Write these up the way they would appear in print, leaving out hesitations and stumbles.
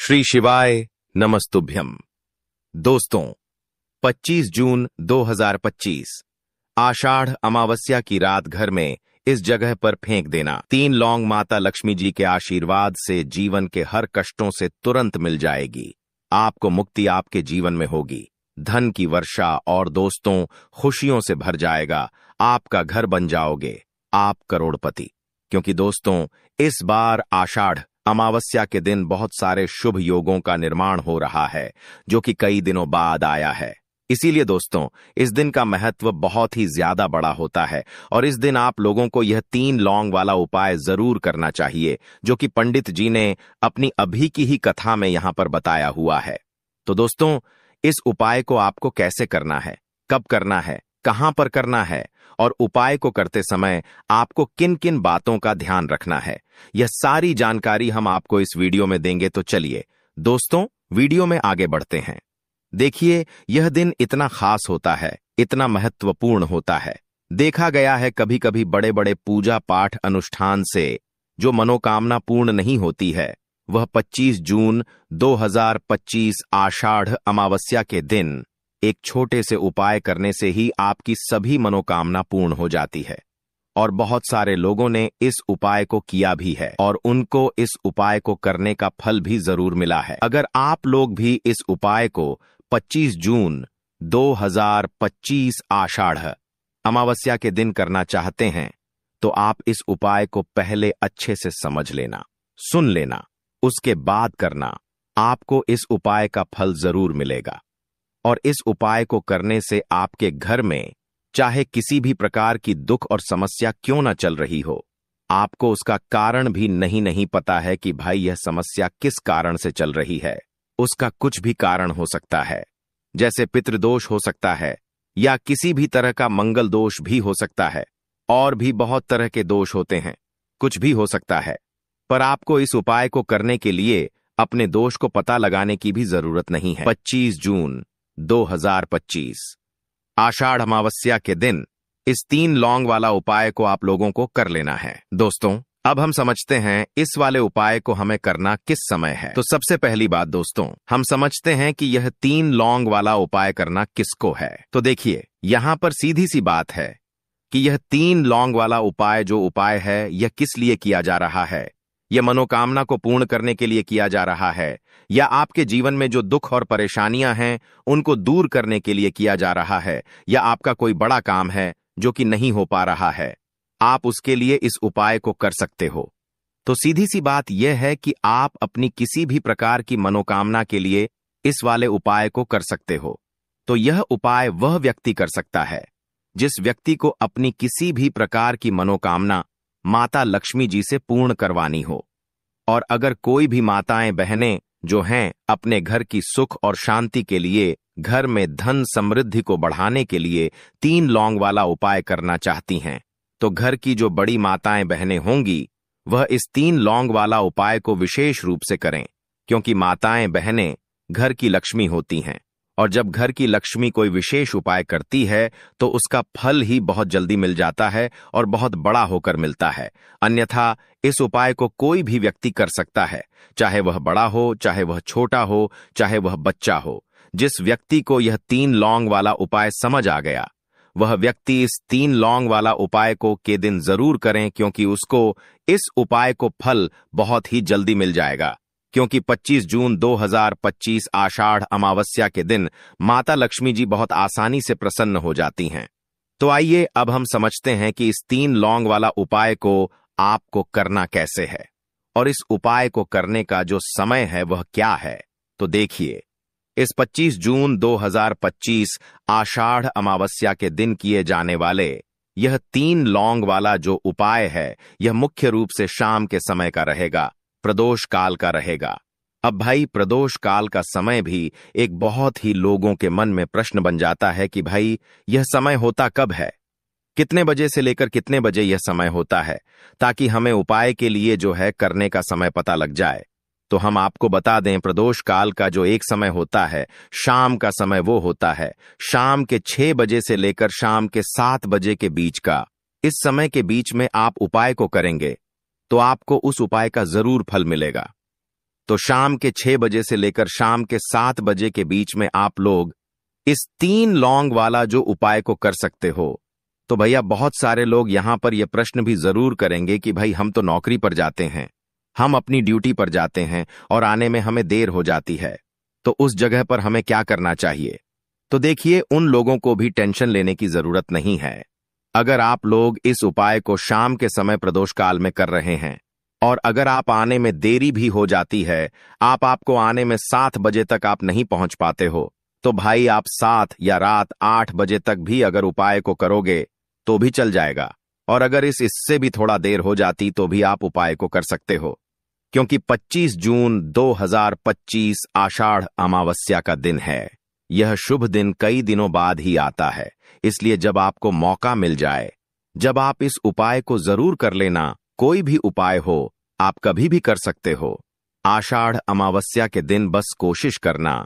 श्री शिवाय नमस्तुभ्यम। दोस्तों, 25 जून 2025 आषाढ़ अमावस्या की रात घर में इस जगह पर फेंक देना। 3 लौंग माता लक्ष्मी जी के आशीर्वाद से जीवन के हर कष्टों से तुरंत मिल जाएगी। आपको मुक्ति आपके जीवन में होगी, धन की वर्षा और दोस्तों खुशियों से भर जाएगा। आपका घर बन जाओगे, आप करोड़पति। क्योंकि दोस्तों, इस बार आषाढ़ अमावस्या के दिन बहुत सारे शुभ योगों का निर्माण हो रहा है, जो कि कई दिनों बाद आया है। इसीलिए दोस्तों, इस दिन का महत्व बहुत ही ज्यादा बड़ा होता है और इस दिन आप लोगों को यह 3 लौंग वाला उपाय जरूर करना चाहिए, जो कि पंडित जी ने अपनी अभी की ही कथा में यहां पर बताया हुआ है। तो दोस्तों, इस उपाय को आपको कैसे करना है, कब करना है, कहां पर करना है और उपाय को करते समय आपको किन किन बातों का ध्यान रखना है, यह सारी जानकारी हम आपको इस वीडियो में देंगे। तो चलिए दोस्तों, वीडियो में आगे बढ़ते हैं। देखिए, यह दिन इतना खास होता है, इतना महत्वपूर्ण होता है। देखा गया है कभी कभी बड़े बड़े पूजा पाठ अनुष्ठान से जो मनोकामना पूर्ण नहीं होती है, वह 25 जून 2025 आषाढ़ अमावस्या के दिन एक छोटे से उपाय करने से ही आपकी सभी मनोकामना पूर्ण हो जाती है। और बहुत सारे लोगों ने इस उपाय को किया भी है और उनको इस उपाय को करने का फल भी जरूर मिला है। अगर आप लोग भी इस उपाय को 25 जून 2025 आषाढ़ अमावस्या के दिन करना चाहते हैं, तो आप इस उपाय को पहले अच्छे से समझ लेना, सुन लेना, उसके बाद करना। आपको इस उपाय का फल जरूर मिलेगा। और इस उपाय को करने से आपके घर में चाहे किसी भी प्रकार की दुख और समस्या क्यों न चल रही हो, आपको उसका कारण भी नहीं पता है कि भाई यह समस्या किस कारण से चल रही है। उसका कुछ भी कारण हो सकता है, जैसे पितृदोष हो सकता है या किसी भी तरह का मंगल दोष भी हो सकता है, और भी बहुत तरह के दोष होते हैं, कुछ भी हो सकता है। पर आपको इस उपाय को करने के लिए अपने दोष को पता लगाने की भी जरूरत नहीं है। 25 जून 2025 आषाढ़ अमावस्या के दिन इस 3 लौंग वाला उपाय को आप लोगों को कर लेना है। दोस्तों, अब हम समझते हैं इस वाले उपाय को हमें करना किस समय है। तो सबसे पहली बात दोस्तों, हम समझते हैं कि यह 3 लौंग वाला उपाय करना किसको है। तो देखिए, यहां पर सीधी सी बात है कि यह 3 लौंग वाला उपाय जो उपाय है, यह किस लिए किया जा रहा है। यह मनोकामना को पूर्ण करने के लिए किया जा रहा है, या आपके जीवन में जो दुख और परेशानियां हैं उनको दूर करने के लिए किया जा रहा है, या आपका कोई बड़ा काम है जो कि नहीं हो पा रहा है, आप उसके लिए इस उपाय को कर सकते हो। तो सीधी सी बात यह है कि आप अपनी किसी भी प्रकार की मनोकामना के लिए इस वाले उपाय को कर सकते हो। तो यह उपाय वह व्यक्ति कर सकता है जिस व्यक्ति को अपनी किसी भी प्रकार की मनोकामना माता लक्ष्मी जी से पूर्ण करवानी हो। और अगर कोई भी माताएं बहनें जो हैं अपने घर की सुख और शांति के लिए, घर में धन समृद्धि को बढ़ाने के लिए 3 लौंग वाला उपाय करना चाहती हैं, तो घर की जो बड़ी माताएं बहनें होंगी वह इस 3 लौंग वाला उपाय को विशेष रूप से करें, क्योंकि माताएं बहनें घर की लक्ष्मी होती हैं। और जब घर की लक्ष्मी कोई विशेष उपाय करती है तो उसका फल ही बहुत जल्दी मिल जाता है और बहुत बड़ा होकर मिलता है। अन्यथा इस उपाय को कोई भी व्यक्ति कर सकता है, चाहे वह बड़ा हो, चाहे वह छोटा हो, चाहे वह बच्चा हो। जिस व्यक्ति को यह 3 लौंग वाला उपाय समझ आ गया, वह व्यक्ति इस 3 लौंग वाला उपाय को के दिन जरूर करें, क्योंकि उसको इस उपाय को फल बहुत ही जल्दी मिल जाएगा। क्योंकि 25 जून 2025 आषाढ़ अमावस्या के दिन माता लक्ष्मी जी बहुत आसानी से प्रसन्न हो जाती हैं। तो आइए अब हम समझते हैं कि इस 3 लौंग वाला उपाय को आपको करना कैसे है और इस उपाय को करने का जो समय है वह क्या है। तो देखिए, इस 25 जून 2025 आषाढ़ अमावस्या के दिन किए जाने वाले यह 3 लौंग वाला जो उपाय है, यह मुख्य रूप से शाम के समय का रहेगा, प्रदोष काल का रहेगा। अब भाई, प्रदोष काल का समय भी एक बहुत ही लोगों के मन में प्रश्न बन जाता है कि भाई यह समय होता कब है, कितने बजे से लेकर कितने बजे यह समय होता है, ताकि हमें उपाय के लिए जो है करने का समय पता लग जाए। तो हम आपको बता दें, प्रदोष काल का जो एक समय होता है, शाम का समय, वो होता है शाम के 6 बजे से लेकर शाम के 7 बजे के बीच का। इस समय के बीच में आप उपाय को करेंगे तो आपको उस उपाय का जरूर फल मिलेगा। तो शाम के 6 बजे से लेकर शाम के 7 बजे के बीच में आप लोग इस 3 लौंग वाला जो उपाय को कर सकते हो। तो भैया बहुत सारे लोग यहां पर यह प्रश्न भी जरूर करेंगे कि भाई हम तो नौकरी पर जाते हैं, हम अपनी ड्यूटी पर जाते हैं और आने में हमें देर हो जाती है, तो उस जगह पर हमें क्या करना चाहिए। तो देखिए, उन लोगों को भी टेंशन लेने की जरूरत नहीं है। अगर आप लोग इस उपाय को शाम के समय प्रदोष काल में कर रहे हैं और अगर आप आने में देरी भी हो जाती है, आपको आने में 7 बजे तक आप नहीं पहुंच पाते हो, तो भाई आप 7 या रात 8 बजे तक भी अगर उपाय को करोगे तो भी चल जाएगा। और अगर इससे भी थोड़ा देर हो जाती तो भी आप उपाय को कर सकते हो, क्योंकि 25 जून 2025 आषाढ़ अमावस्या का दिन है। यह शुभ दिन कई दिनों बाद ही आता है, इसलिए जब आपको मौका मिल जाए, जब आप इस उपाय को जरूर कर लेना। कोई भी उपाय हो, आप कभी भी कर सकते हो। आषाढ़ अमावस्या के दिन बस कोशिश करना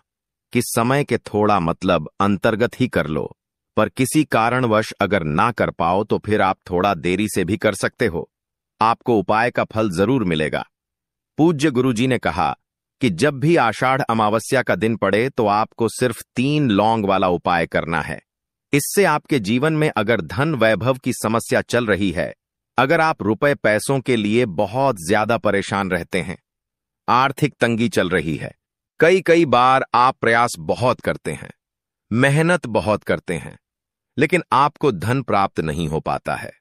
कि समय के थोड़ा मतलब अंतर्गत ही कर लो, पर किसी कारणवश अगर ना कर पाओ तो फिर आप थोड़ा देरी से भी कर सकते हो, आपको उपाय का फल जरूर मिलेगा। पूज्य गुरुजी ने कहा कि जब भी आषाढ़ अमावस्या का दिन पड़े तो आपको सिर्फ 3 लौंग वाला उपाय करना है। इससे आपके जीवन में अगर धन वैभव की समस्या चल रही है, अगर आप रुपए पैसों के लिए बहुत ज्यादा परेशान रहते हैं, आर्थिक तंगी चल रही है, कई बार आप प्रयास बहुत करते हैं, मेहनत बहुत करते हैं, लेकिन आपको धन प्राप्त नहीं हो पाता है,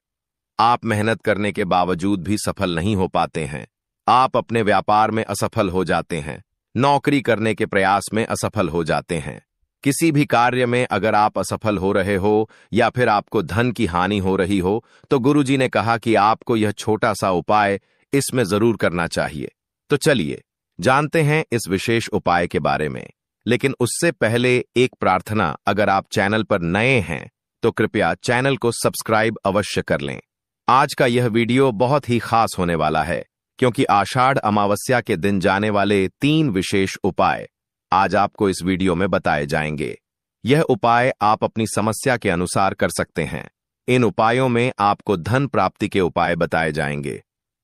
आप मेहनत करने के बावजूद भी सफल नहीं हो पाते हैं, आप अपने व्यापार में असफल हो जाते हैं, नौकरी करने के प्रयास में असफल हो जाते हैं, किसी भी कार्य में अगर आप असफल हो रहे हो या फिर आपको धन की हानि हो रही हो, तो गुरुजी ने कहा कि आपको यह छोटा सा उपाय इसमें जरूर करना चाहिए। तो चलिए जानते हैं इस विशेष उपाय के बारे में, लेकिन उससे पहले एक प्रार्थना, अगर आप चैनल पर नए हैं तो कृपया चैनल को सब्सक्राइब अवश्य कर लें। आज का यह वीडियो बहुत ही खास होने वाला है, क्योंकि आषाढ़ अमावस्या के दिन जाने वाले 3 विशेष उपाय आज आपको इस वीडियो में बताए जाएंगे। यह उपाय आप अपनी समस्या के अनुसार कर सकते हैं। इन उपायों में आपको धन प्राप्ति के उपाय बताए जाएंगे,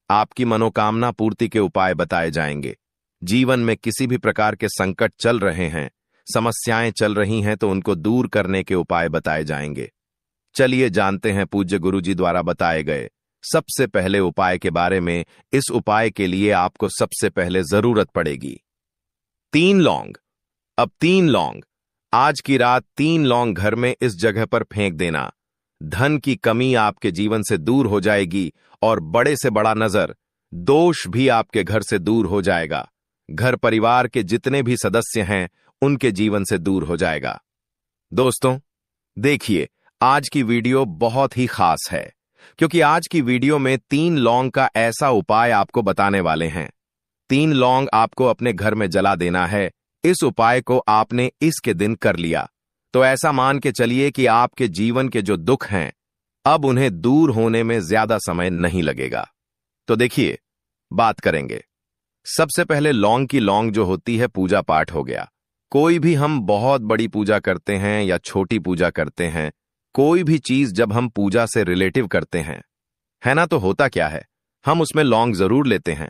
आपकी मनोकामना पूर्ति के उपाय बताए जाएंगे। जीवन में किसी भी प्रकार के संकट चल रहे हैं, समस्याएं चल रही हैं, तो उनको दूर करने के उपाय बताए जाएंगे। चलिए जानते हैं पूज्य गुरुजी द्वारा बताए गए सबसे पहले उपाय के बारे में। इस उपाय के लिए आपको सबसे पहले जरूरत पड़ेगी 3 लौंग। अब 3 लौंग, आज की रात 3 लौंग घर में इस जगह पर फेंक देना। धन की कमी आपके जीवन से दूर हो जाएगी और बड़े से बड़ा नजर दोष भी आपके घर से दूर हो जाएगा। घर परिवार के जितने भी सदस्य हैं उनके जीवन से दूर हो जाएगा। दोस्तों देखिए, आज की वीडियो बहुत ही खास है, क्योंकि आज की वीडियो में 3 लौंग का ऐसा उपाय आपको बताने वाले हैं। 3 लौंग आपको अपने घर में जला देना है। इस उपाय को आपने इसके दिन कर लिया तो ऐसा मान के चलिए कि आपके जीवन के जो दुख हैं, अब उन्हें दूर होने में ज्यादा समय नहीं लगेगा। तो देखिए, बात करेंगे। सबसे पहले लौंग की लौंग जो होती है, पूजा पाठ हो गया। कोई भी हम बहुत बड़ी पूजा करते हैं या छोटी पूजा करते हैं, कोई भी चीज जब हम पूजा से रिलेटिव करते हैं, है ना, तो होता क्या है, हम उसमें लौंग जरूर लेते हैं।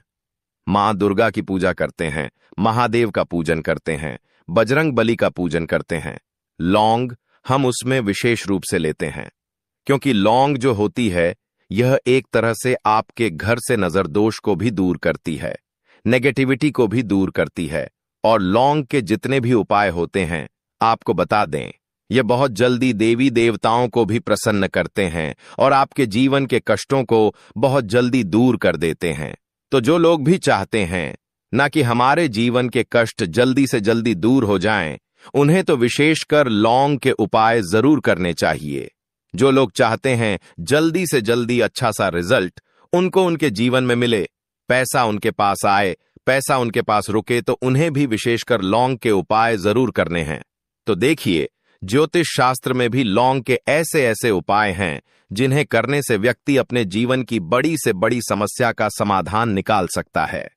मां दुर्गा की पूजा करते हैं, महादेव का पूजन करते हैं, बजरंग बली का पूजन करते हैं, लौंग हम उसमें विशेष रूप से लेते हैं, क्योंकि लौंग जो होती है यह एक तरह से आपके घर से नजर दोष को भी दूर करती है, नेगेटिविटी को भी दूर करती है। और लौंग के जितने भी उपाय होते हैं, आपको बता दें, ये बहुत जल्दी देवी देवताओं को भी प्रसन्न करते हैं और आपके जीवन के कष्टों को बहुत जल्दी दूर कर देते हैं। तो जो लोग भी चाहते हैं ना कि हमारे जीवन के कष्ट जल्दी से जल्दी दूर हो जाएं, उन्हें तो विशेषकर लौंग के उपाय जरूर करने चाहिए। जो लोग चाहते हैं जल्दी से जल्दी अच्छा सा रिजल्ट उनको उनके जीवन में मिले, पैसा उनके पास आए, पैसा उनके पास रुके, तो उन्हें भी विशेषकर लौंग के उपाय जरूर करने हैं। तो देखिए, ज्योतिष शास्त्र में भी लौंग के ऐसे ऐसे उपाय हैं जिन्हें करने से व्यक्ति अपने जीवन की बड़ी से बड़ी समस्या का समाधान निकाल सकता है।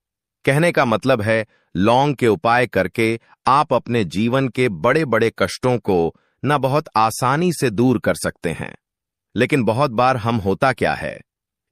कहने का मतलब है, लौंग के उपाय करके आप अपने जीवन के बड़े बड़े कष्टों को न बहुत आसानी से दूर कर सकते हैं। लेकिन बहुत बार हम होता क्या है,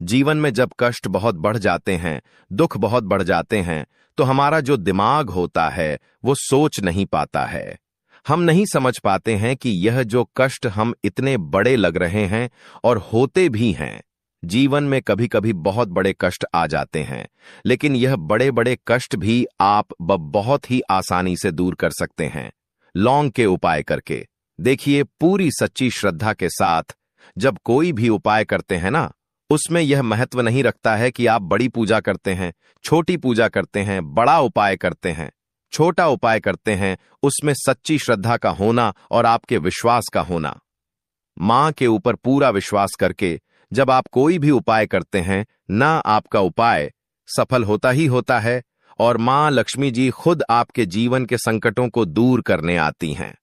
जीवन में जब कष्ट बहुत बढ़ जाते हैं, दुख बहुत बढ़ जाते हैं, तो हमारा जो दिमाग होता है वो सोच नहीं पाता है। हम नहीं समझ पाते हैं कि यह जो कष्ट हम इतने बड़े लग रहे हैं और होते भी हैं। जीवन में कभी कभी बहुत बड़े कष्ट आ जाते हैं, लेकिन यह बड़े बड़े कष्ट भी आप बहुत ही आसानी से दूर कर सकते हैं लौंग के उपाय करके। देखिए, पूरी सच्ची श्रद्धा के साथ जब कोई भी उपाय करते हैं ना, उसमें यह महत्व नहीं रखता है कि आप बड़ी पूजा करते हैं, छोटी पूजा करते हैं, बड़ा उपाय करते हैं, छोटा उपाय करते हैं। उसमें सच्ची श्रद्धा का होना और आपके विश्वास का होना। मां के ऊपर पूरा विश्वास करके जब आप कोई भी उपाय करते हैं ना, आपका उपाय सफल होता ही होता है और मां लक्ष्मी जी खुद आपके जीवन के संकटों को दूर करने आती हैं।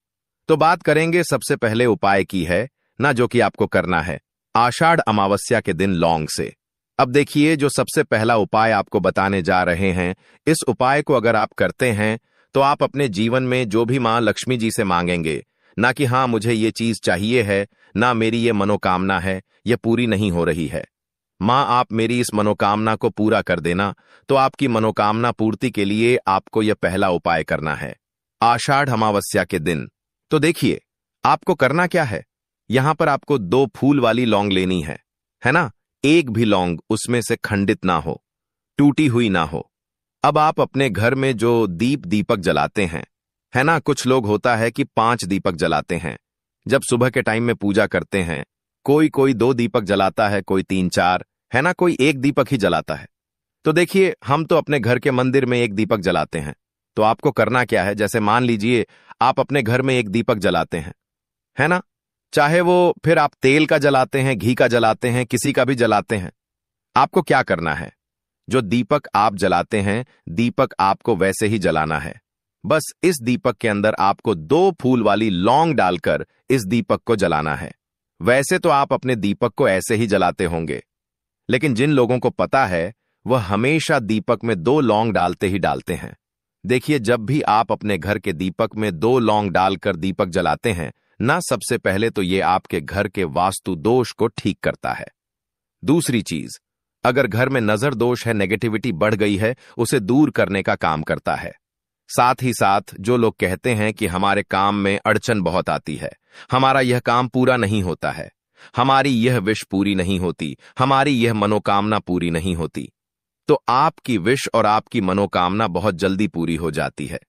तो बात करेंगे सबसे पहले उपाय की है ना, जो कि आपको करना है आषाढ़ अमावस्या के दिन लौंग से। अब देखिए, जो सबसे पहला उपाय आपको बताने जा रहे हैं, इस उपाय को अगर आप करते हैं तो आप अपने जीवन में जो भी मां लक्ष्मी जी से मांगेंगे, ना कि हाँ मुझे ये चीज चाहिए है, ना मेरी ये मनोकामना है, ये पूरी नहीं हो रही है, मां आप मेरी इस मनोकामना को पूरा कर देना, तो आपकी मनोकामना पूर्ति के लिए आपको यह पहला उपाय करना है आषाढ़ अमावस्या के दिन। तो देखिए, आपको करना क्या है, यहां पर आपको 2 फूल वाली लौंग लेनी है ना। एक भी लौंग उसमें से खंडित ना हो, टूटी हुई ना हो। अब आप अपने घर में जो दीपक जलाते हैं, है ना, कुछ लोग होता है कि 5 दीपक जलाते हैं जब सुबह के टाइम में पूजा करते हैं। कोई 2 दीपक जलाता है, कोई 3-4, है ना, कोई 1 दीपक ही जलाता है। तो देखिए, हम तो अपने घर के मंदिर में 1 दीपक जलाते हैं। तो आपको करना क्या है, जैसे मान लीजिए आप अपने घर में 1 दीपक जलाते हैं, है ना, चाहे वो फिर आप तेल का जलाते हैं, घी का जलाते हैं, किसी का भी जलाते हैं। आपको क्या करना है, जो दीपक आप जलाते हैं, दीपक आपको वैसे ही जलाना है। बस इस दीपक के अंदर आपको 2 फूल वाली लौंग डालकर इस दीपक को जलाना है। वैसे तो आप अपने दीपक को ऐसे ही जलाते होंगे, लेकिन जिन लोगों को पता है वह हमेशा दीपक में 2 लौंग डालते ही डालते हैं। देखिए, जब भी आप अपने घर के दीपक में 2 लौंग डालकर दीपक जलाते हैं ना, सबसे पहले तो ये आपके घर के वास्तु दोष को ठीक करता है। दूसरी चीज, अगर घर में नजर दोष है, नेगेटिविटी बढ़ गई है, उसे दूर करने का काम करता है। साथ ही साथ जो लोग कहते हैं कि हमारे काम में अड़चन बहुत आती है, हमारा यह काम पूरा नहीं होता है, हमारी यह विश पूरी नहीं होती, हमारी यह मनोकामना पूरी नहीं होती, तो आपकी विश और आपकी मनोकामना बहुत जल्दी पूरी हो जाती है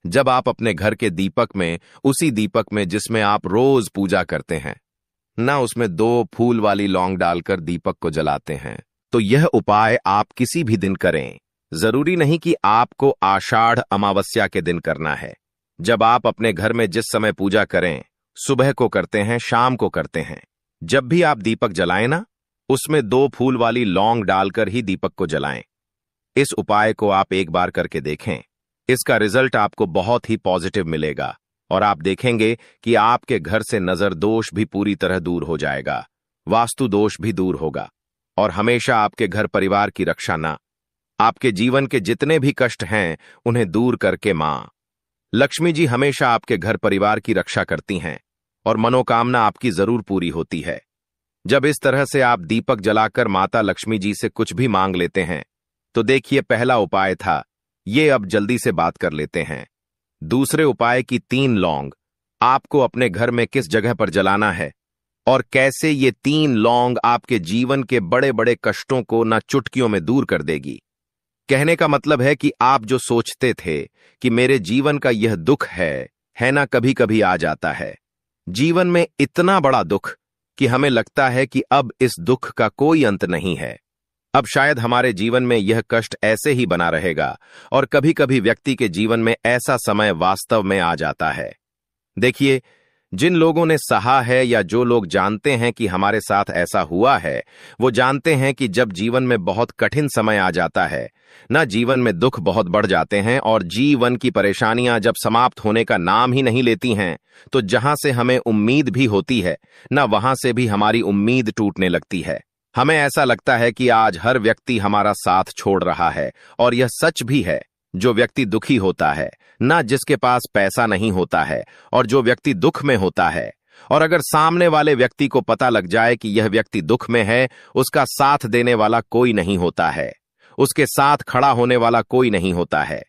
जब आप अपने घर के दीपक में, उसी दीपक में जिसमें आप रोज पूजा करते हैं ना, उसमें 2 फूल वाली लौंग डालकर दीपक को जलाते हैं। तो यह उपाय आप किसी भी दिन करें, जरूरी नहीं कि आपको आषाढ़ अमावस्या के दिन करना है। जब आप अपने घर में जिस समय पूजा करें, सुबह को करते हैं, शाम को करते हैं, जब भी आप दीपक जलाएं ना, उसमें 2 फूल वाली लौंग डालकर ही दीपक को जलाएं। इस उपाय को आप एक बार करके देखें, इसका रिजल्ट आपको बहुत ही पॉजिटिव मिलेगा और आप देखेंगे कि आपके घर से नजर दोष भी पूरी तरह दूर हो जाएगा, वास्तु दोष भी दूर होगा और हमेशा आपके घर परिवार की रक्षा ना, आपके जीवन के जितने भी कष्ट हैं उन्हें दूर करके मां लक्ष्मी जी हमेशा आपके घर परिवार की रक्षा करती हैं और मनोकामना आपकी जरूर पूरी होती है। जब इस तरह से आप दीपक जलाकर माता लक्ष्मी जी से कुछ भी मांग लेते हैं, तो देखिए, पहला उपाय था ये, अब जल्दी से बात कर लेते हैं दूसरे उपाय की। 3 लौंग आपको अपने घर में किस जगह पर जलाना है और कैसे ये 3 लौंग आपके जीवन के बड़े बड़े कष्टों को ना चुटकियों में दूर कर देगी। कहने का मतलब है कि आप जो सोचते थे कि मेरे जीवन का यह दुख है ना, कभी कभी आ जाता है जीवन में इतना बड़ा दुख कि हमें लगता है कि अब इस दुख का कोई अंत नहीं है, अब शायद हमारे जीवन में यह कष्ट ऐसे ही बना रहेगा। और कभी कभी व्यक्ति के जीवन में ऐसा समय वास्तव में आ जाता है। देखिए, जिन लोगों ने सहा है या जो लोग जानते हैं कि हमारे साथ ऐसा हुआ है, वो जानते हैं कि जब जीवन में बहुत कठिन समय आ जाता है ना, जीवन में दुख बहुत बढ़ जाते हैं और जीवन की परेशानियां जब समाप्त होने का नाम ही नहीं लेती हैं, तो जहां से हमें उम्मीद भी होती है ना, वहां से भी हमारी उम्मीद टूटने लगती है। हमें ऐसा लगता है कि आज हर व्यक्ति हमारा साथ छोड़ रहा है और यह सच भी है। जो व्यक्ति दुखी होता है ना, जिसके पास पैसा नहीं होता है, और जो व्यक्ति दुख में होता है और अगर सामने वाले व्यक्ति को पता लग जाए कि यह व्यक्ति दुख में है, उसका साथ देने वाला कोई नहीं होता है, उसके साथ खड़ा होने वाला कोई नहीं होता है।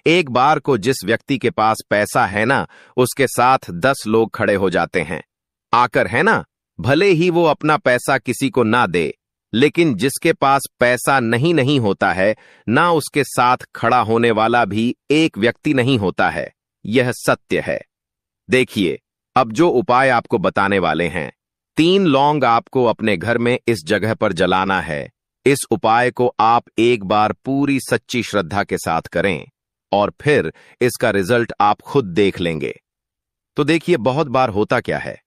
एक बार को जिस व्यक्ति के पास पैसा है ना, उसके साथ 10 लोग खड़े हो जाते हैं आकर, है ना। भले ही वो अपना पैसा किसी को ना दे, लेकिन जिसके पास पैसा नहीं होता है ना, उसके साथ खड़ा होने वाला भी एक व्यक्ति नहीं होता है। यह सत्य है। देखिए, अब जो उपाय आपको बताने वाले हैं, 3 लौंग आपको अपने घर में इस जगह पर जलाना है। इस उपाय को आप एक बार पूरी सच्ची श्रद्धा के साथ करें और फिर इसका रिजल्ट आप खुद देख लेंगे। तो देखिए, बहुत बार होता क्या है,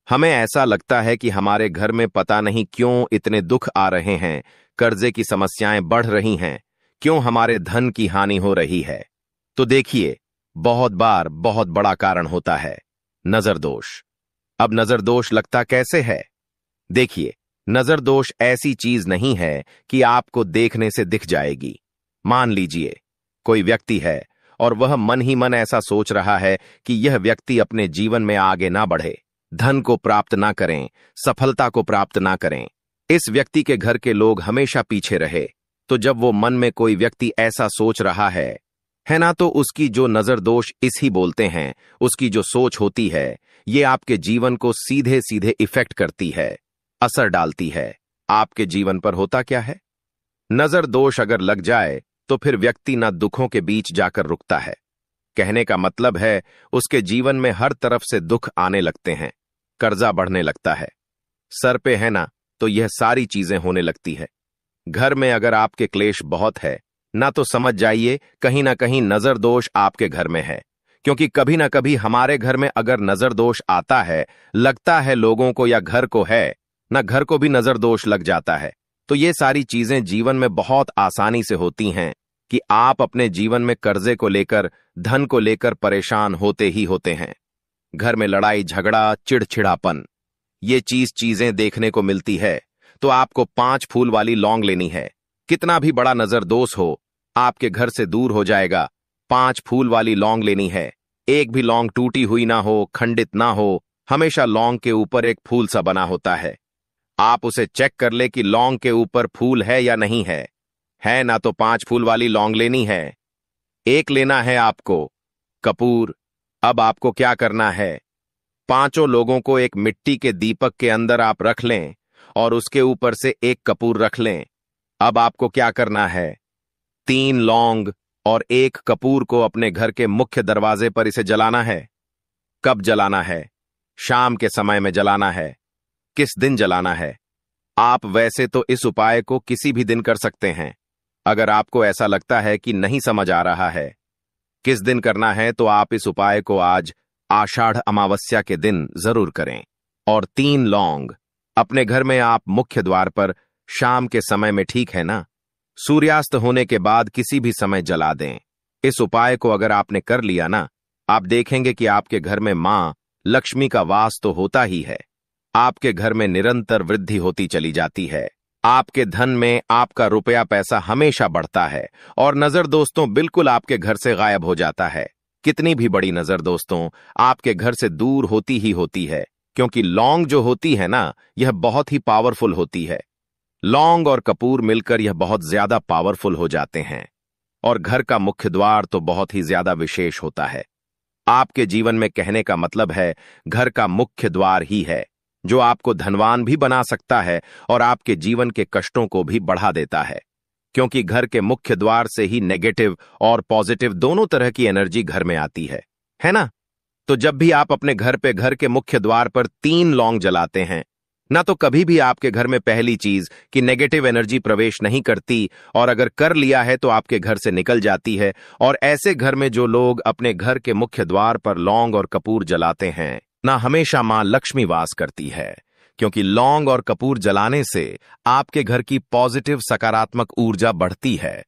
हमें ऐसा लगता है कि हमारे घर में पता नहीं क्यों इतने दुख आ रहे हैं, कर्जे की समस्याएं बढ़ रही हैं, क्यों हमारे धन की हानि हो रही है। तो देखिए, बहुत बार बहुत बड़ा कारण होता है नजर दोष। अब नजर दोष लगता कैसे है? देखिए, नजर दोष ऐसी चीज नहीं है कि आपको देखने से दिख जाएगी। मान लीजिए कोई व्यक्ति है और वह मन ही मन ऐसा सोच रहा है कि यह व्यक्ति अपने जीवन में आगे ना बढ़े, धन को प्राप्त ना करें, सफलता को प्राप्त ना करें, इस व्यक्ति के घर के लोग हमेशा पीछे रहे। तो जब वो मन में कोई व्यक्ति ऐसा सोच रहा है ना, तो उसकी जो नजर दोष इस ही बोलते हैं, उसकी जो सोच होती है, ये आपके जीवन को सीधे सीधे इफेक्ट करती है, असर डालती है। आपके जीवन पर होता क्या है, नजर दोष अगर लग जाए तो फिर व्यक्ति ना दुखों के बीच जाकर रुकता है। कहने का मतलब है, उसके जीवन में हर तरफ से दुख आने लगते हैं, कर्जा बढ़ने लगता है, सर पे है ना, तो यह सारी चीजें होने लगती है। घर में अगर आपके क्लेश बहुत है ना, तो समझ जाइए कहीं ना कहीं नजर दोष आपके घर में है। क्योंकि कभी ना कभी हमारे घर में अगर नजर दोष आता है, लगता है लोगों को या घर को है ना, घर को भी नजर दोष लग जाता है। तो ये सारी चीजें जीवन में बहुत आसानी से होती हैं कि आप अपने जीवन में कर्जे को लेकर, धन को लेकर परेशान होते ही होते हैं। घर में लड़ाई झगड़ा, चिड़चिड़ापन, ये चीजें देखने को मिलती है। तो आपको 5 फूल वाली लौंग लेनी है। कितना भी बड़ा नजर दोष हो, आपके घर से दूर हो जाएगा। 5 फूल वाली लौंग लेनी है। एक भी लौंग टूटी हुई ना हो, खंडित ना हो, हमेशा लौंग के ऊपर एक फूल सा बना होता है। आप उसे चेक कर ले कि लौंग के ऊपर फूल है या नहीं है ना, तो 5 फूल वाली लौंग लेनी है। एक लेना है आपको कपूर। अब आपको क्या करना है, 5 लोगों को एक मिट्टी के दीपक के अंदर आप रख लें और उसके ऊपर से एक कपूर रख लें। अब आपको क्या करना है, 3 लौंग और 1 कपूर को अपने घर के मुख्य दरवाजे पर इसे जलाना है। कब जलाना है? शाम के समय में जलाना है। किस दिन जलाना है? आप वैसे तो इस उपाय को किसी भी दिन कर सकते हैं। अगर आपको ऐसा लगता है कि नहीं समझ आ रहा है किस दिन करना है, तो आप इस उपाय को आज आषाढ़ अमावस्या के दिन जरूर करें। और 3 लौंग अपने घर में आप मुख्य द्वार पर शाम के समय में, ठीक है ना, सूर्यास्त होने के बाद किसी भी समय जला दें। इस उपाय को अगर आपने कर लिया ना, आप देखेंगे कि आपके घर में मां लक्ष्मी का वास तो होता ही है, आपके घर में निरंतर वृद्धि होती चली जाती है। आपके धन में आपका रुपया पैसा हमेशा बढ़ता है और नजर दोस्तों बिल्कुल आपके घर से गायब हो जाता है। कितनी भी बड़ी नजर दोस्तों आपके घर से दूर होती ही होती है, क्योंकि लौंग जो होती है ना, यह बहुत ही पावरफुल होती है। लौंग और कपूर मिलकर यह बहुत ज्यादा पावरफुल हो जाते हैं और घर का मुख्य द्वार तो बहुत ही ज्यादा विशेष होता है। आपके जीवन में कहने का मतलब है, घर का मुख्य द्वार ही है जो आपको धनवान भी बना सकता है और आपके जीवन के कष्टों को भी बढ़ा देता है। क्योंकि घर के मुख्य द्वार से ही नेगेटिव और पॉजिटिव दोनों तरह की एनर्जी घर में आती है ना। तो जब भी आप अपने घर पे घर के मुख्य द्वार पर 3 लौंग जलाते हैं ना, तो कभी भी आपके घर में पहली चीज कि नेगेटिव एनर्जी प्रवेश नहीं करती, और अगर कर लिया है तो आपके घर से निकल जाती है। और ऐसे घर में जो लोग अपने घर के मुख्य द्वार पर लौंग और कपूर जलाते हैं ना, हमेशा मां लक्ष्मी वास करती है। क्योंकि लौंग और कपूर जलाने से आपके घर की पॉजिटिव सकारात्मक ऊर्जा बढ़ती है,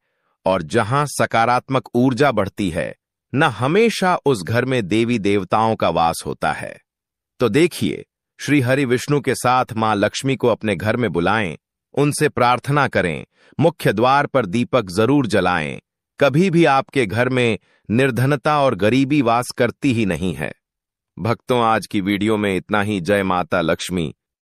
और जहां सकारात्मक ऊर्जा बढ़ती है ना, हमेशा उस घर में देवी देवताओं का वास होता है। तो देखिए, श्री हरि विष्णु के साथ मां लक्ष्मी को अपने घर में बुलाएं, उनसे प्रार्थना करें, मुख्य द्वार पर दीपक जरूर जलाएं। कभी भी आपके घर में निर्धनता और गरीबी वास करती ही नहीं है। भक्तों, आज की वीडियो में इतना ही। जय माता लक्ष्मी।